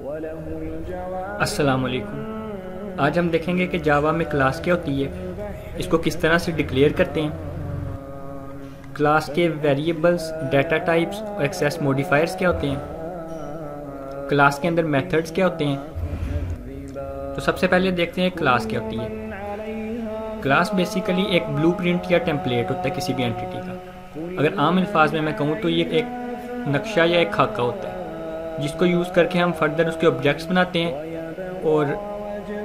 अस्सलाम वालेकुम। आज हम देखेंगे कि जावा में क्लास क्या होती है, इसको किस तरह से डिक्लेयर करते हैं, क्लास के वेरिएबल्स, डाटा टाइप्स और एक्सेस मॉडिफायर्स क्या होते हैं, क्लास के अंदर मेथड्स क्या होते हैं। तो सबसे पहले देखते हैं क्लास क्या होती है। क्लास बेसिकली एक ब्लूप्रिंट या टेम्पलेट होता है किसी भी एंटिटी का। अगर आम अल्फाज में मैं कहूँ तो ये एक नक्शा या एक खाका होता है जिसको यूज़ करके हम फर्दर उसके ऑब्जेक्ट्स बनाते हैं और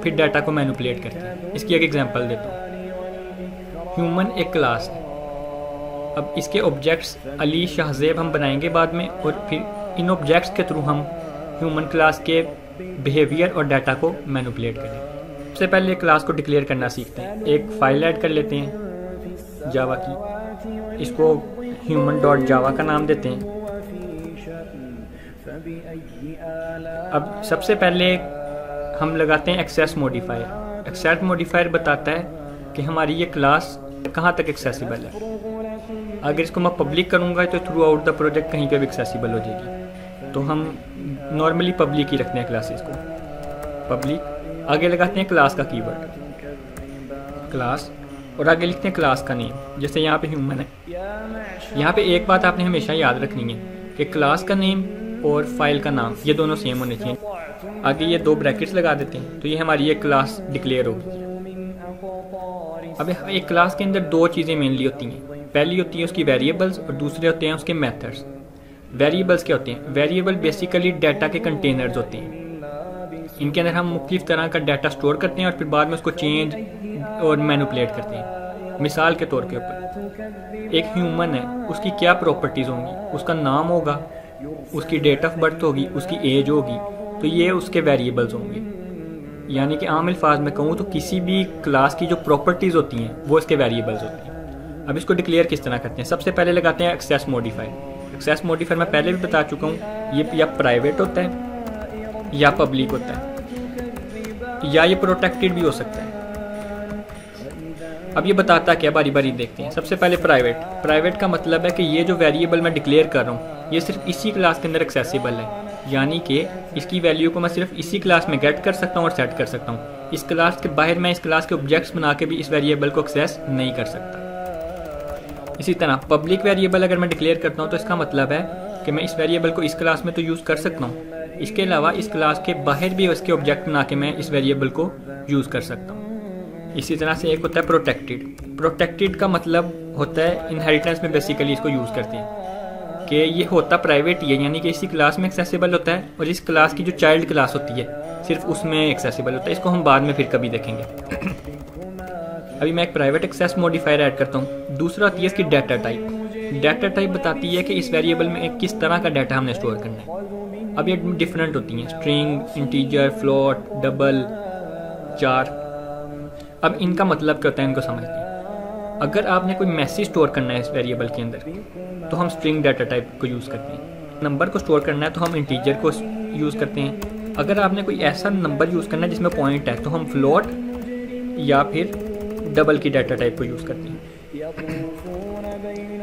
फिर डाटा को मैनिपुलेट करते हैं। इसकी एक एग्जांपल देता हूँ। ह्यूमन एक क्लास है। अब इसके ऑब्जेक्ट्स अली, शाहजेब हम बनाएंगे बाद में, और फिर इन ऑब्जेक्ट्स के थ्रू हम ह्यूमन क्लास के बिहेवियर और डाटा को मैनिपुलेट करेंगे। सबसे पहले क्लास को डिक्लेयर करना सीखते हैं। एक फाइल ऐड कर लेते हैं जावा की, इसको human.java का नाम देते हैं। अब सबसे पहले हम लगाते हैं एक्सेस मॉडिफायर। एक्सेस मॉडिफायर बताता है कि हमारी ये क्लास कहाँ तक एक्सेसिबल है। अगर इसको मैं पब्लिक करूँगा तो थ्रू आउट द प्रोजेक्ट कहीं पे भी एक्सेसिबल हो जाएगी। तो हम नॉर्मली पब्लिक ही रखते हैं क्लासेस को, पब्लिक। आगे लगाते हैं क्लास का कीवर्ड क्लास, और आगे लिखते हैं क्लास का नेम। जैसे यहाँ पे ह्यूमन है, यहाँ पे एक बात आपने हमेशा याद रखनी है कि क्लास का नेम और फाइल का नाम ये दोनों सेम होने चाहिए। आगे ये दो ब्रैकेट्स लगा देते हैं तो ये हमारी एक क्लास डिक्लेयर होगी। अब एक क्लास के अंदर दो चीज़ें मेनली होती हैं। पहली होती है उसकी वेरिएबल्स और दूसरे होते हैं उसके मेथड्स। वेरिएबल्स क्या होते हैं? वेरिएबल बेसिकली डाटा के कंटेनर्स होते हैं। इनके अंदर हम मुख्तलिफ तरह का डाटा स्टोर करते हैं और फिर बाद में उसको चेंज और मैनिपुलेट करते हैं। मिसाल के तौर के ऊपर एक ह्यूमन है, उसकी क्या प्रॉपर्टीज़ होंगी? उसका नाम होगा, उसकी डेट ऑफ बर्थ होगी, उसकी एज होगी। तो ये उसके वेरिएबल्स होंगे। यानी कि आम अल्फाज में कहूँ तो किसी भी क्लास की जो प्रॉपर्टीज़ होती हैं वो इसके वेरिएबल्स होते हैं। अब इसको डिक्लेयर किस तरह करते हैं? सबसे पहले लगाते हैं एक्सेस मॉडिफायर। एक्सेस मॉडिफायर मैं पहले भी बता चुका हूँ, ये या प्राइवेट होता है या पब्लिक होता है, या ये प्रोटेक्टेड भी हो सकता है। अब ये बताता है क्या, बारी बारी देखते हैं। सबसे पहले प्राइवेट। प्राइवेट का मतलब है कि ये जो वेरिएबल मैं डिक्लेयर कर रहा हूँ ये सिर्फ इसी क्लास के अंदर एक्सेसिबल है। यानी कि इसकी वैल्यू को मैं सिर्फ इसी क्लास में गेट कर सकता हूँ और सेट कर सकता हूँ। इस क्लास के बाहर मैं इस क्लास के ऑब्जेक्ट्स बना के भी इस वेरिएबल को एक्सेस नहीं कर सकता। इसी तरह पब्लिक वेरिएबल अगर मैं डिक्लेयर करता हूँ तो इसका मतलब है कि मैं इस वेरिएबल को इस क्लास में तो यूज़ कर सकता हूँ, इसके अलावा इस क्लास के बाहर भी इसके ऑब्जेक्ट बना के मैं इस वेरिएबल को यूज़ कर सकता हूँ। इसी तरह से एक होता है प्रोटेक्टेड। प्रोटेक्टेड का मतलब होता है इनहेरिटेंस में बेसिकली इसको यूज़ करते हैं कि ये होता प्राइवेट ही है, यानी कि इसी क्लास में एक्सेसिबल होता है और इस क्लास की जो चाइल्ड क्लास होती है सिर्फ उसमें एक्सेसिबल होता है। इसको हम बाद में फिर कभी देखेंगे। अभी मैं एक प्राइवेट एक्सेस मॉडिफायर ऐड करता हूँ। दूसरा होती है इसकी डाटा टाइप। डाटा टाइप बताती है कि इस वेरिएबल में किस तरह का डाटा हमने स्टोर करना है। अब ये डिफरेंट होती हैं, स्ट्रिंग, इंटीजर, फ्लोट, डबल, चार। अब इनका मतलब क्या होता है इनको समझते हैं। अगर आपने कोई मैसेज स्टोर करना है इस वेरिएबल के अंदर तो हम स्ट्रिंग डाटा टाइप को यूज़ करते हैं। नंबर को स्टोर करना है तो हम इंटीजर को यूज़ करते हैं। अगर आपने कोई ऐसा नंबर यूज़ करना है जिसमें पॉइंट है तो हम फ्लोट या फिर डबल की डाटा टाइप को यूज़ करते हैं।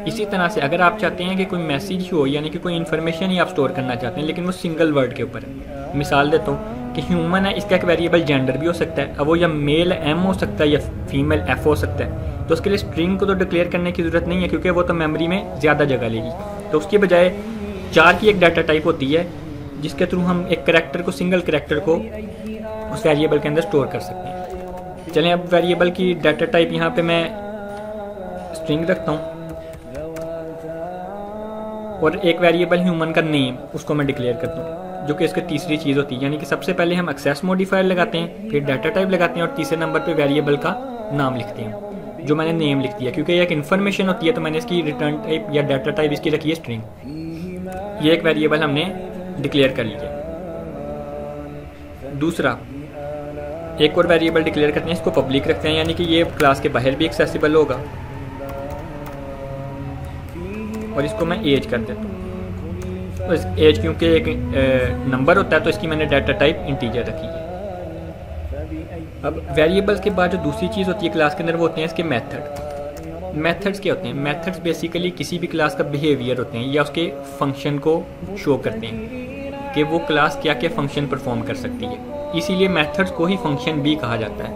इसी तरह से अगर आप चाहते हैं कि कोई मैसेज हो, यानी कि कोई इन्फॉर्मेशन ही आप स्टोर करना चाहते हैं लेकिन वो सिंगल वर्ड के ऊपर है। मिसाल देता हूँ कि ह्यूमन है, इसका एक वेरिएबल जेंडर भी हो सकता है। अब वो या मेल एम हो सकता है या फीमेल एफ हो सकता है। तो उसके लिए स्ट्रिंग को तो डिक्लेयर करने की ज़रूरत नहीं है क्योंकि वो तो मेमोरी में ज़्यादा जगह लेगी। तो उसके बजाय चार की एक डाटा टाइप होती है जिसके थ्रू हम एक करैक्टर को, सिंगल करैक्टर को उस वेरिएबल के अंदर स्टोर कर सकते हैं। चलें अब वेरिएबल की डाटा टाइप यहाँ पे मैं स्ट्रिंग रखता हूँ और एक वेरिएबल ह्यूमन का नेम उसको मैं डिक्लेयर करता हूँ, जो कि इसकी तीसरी चीज़ होती है। यानी कि सबसे पहले हम एक्सेस मॉडिफायर लगाते हैं, फिर डाटा टाइप लगाते हैं और तीसरे नंबर पे वेरिएबल का नाम लिखते हैं, जो मैंने नेम लिख दिया क्योंकि एक इन्फॉर्मेशन होती है तो मैंने इसकी रिटर्न टाइप या डाटा टाइप इसकी रखी है स्ट्रिंग। ये एक वेरिएबल हमने डिक्लेयर कर लिया। दूसरा एक और वेरिएबल डिक्लेयर करते हैं, इसको पब्लिक रखते हैं, यानी कि ये क्लास के बाहर भी एक्सेसिबल होगा। और इसको मैं एज कर देता हूँ। तो इस एज क्योंकि एक नंबर होता है तो इसकी मैंने डाटा टाइप इंटीजर रखी है। अब वेरिएबल्स के बाद जो दूसरी चीज़ होती है क्लास के अंदर वो होते हैं इसके मेथड। मेथड्स क्या होते हैं? मेथड्स बेसिकली किसी भी क्लास का बिहेवियर होते हैं या उसके फंक्शन को शो करते हैं कि वो क्लास क्या क्या फंक्शन परफॉर्म कर सकती है, इसीलिए मेथड्स को ही फंक्शन भी कहा जाता है।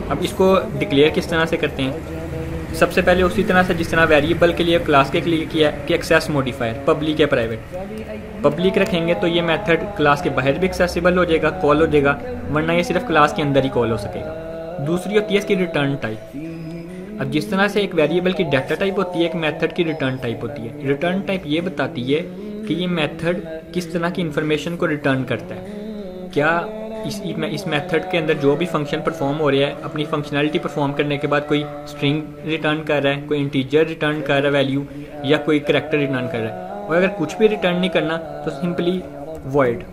अब इसको डिक्लेयर किस तरह से करते हैं? सबसे पहले उसी तरह से जिस तरह वेरिएबल के लिए क्लास के लिए किया है कि एक्सेस मॉडिफायर पब्लिक या प्राइवेट। पब्लिक रखेंगे तो ये मेथड क्लास के बाहर भी एक्सेसिबल हो जाएगा, कॉल हो जाएगा, वरना ये सिर्फ क्लास के अंदर ही कॉल हो सकेगा। दूसरी होती है इसकी रिटर्न टाइप। अब जिस तरह से एक वेरिएबल की डाटा टाइप होती है, एक मेथड की रिटर्न टाइप होती है। रिटर्न टाइप ये बताती है कि ये मेथड किस तरह की इंफॉर्मेशन को रिटर्न करता है। क्या इस मेथड के अंदर जो भी फंक्शन परफॉर्म हो रहा है, अपनी फंक्शनैलिटी परफॉर्म करने के बाद कोई स्ट्रिंग रिटर्न कर रहा है, कोई इंटीजर रिटर्न कर रहा है वैल्यू, या कोई करैक्टर रिटर्न कर रहा है। और अगर कुछ भी रिटर्न नहीं करना तो सिंपली वॉइड।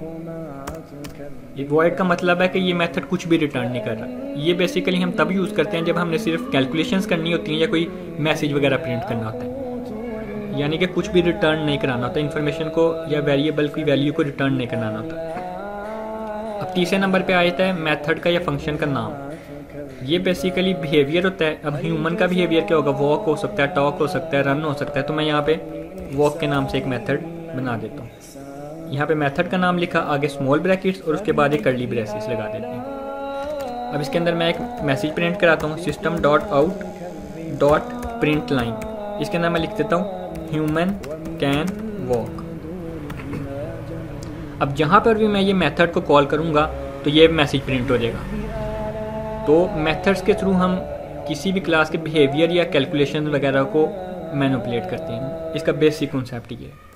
वॉइड का मतलब है कि ये मेथड कुछ भी रिटर्न नहीं कर रहा। ये बेसिकली हम तब यूज़ करते हैं जब हमने सिर्फ कैलकुलेशंस करनी होती हैं या कोई मैसेज वगैरह प्रिंट करना होता है, यानी कि कुछ भी रिटर्न नहीं कराना होता इन्फॉर्मेशन को, या वेरिएबल की वैल्यू को रिटर्न नहीं कराना होता। अब तीसरे नंबर पे आ जाता है मेथड का या फंक्शन का नाम। ये बेसिकली बिहेवियर होता है। अब ह्यूमन का बिहेवियर क्या होगा? वॉक हो सकता है, टॉक हो सकता है, रन हो सकता है। तो मैं यहाँ पे वॉक के नाम से एक मेथड बना देता हूँ। यहाँ पे मेथड का नाम लिखा, आगे स्मॉल ब्रैकेट्स और उसके बाद एक कर्ली ब्रेसेस लगा देते हैं। अब इसके अंदर मैं एक मैसेज प्रिंट कराता हूँ, system dot out dot print line. इसके अंदर मैं लिख देता हूँ ह्यूमन कैन वॉक। अब जहाँ पर भी मैं ये मेथड को कॉल करूँगा तो ये मैसेज प्रिंट हो जाएगा। तो मेथड्स के थ्रू हम किसी भी क्लास के बिहेवियर या कैलकुलेशन वगैरह को मैनिपुलेट करते हैं। इसका बेसिक कॉन्सेप्ट ये है।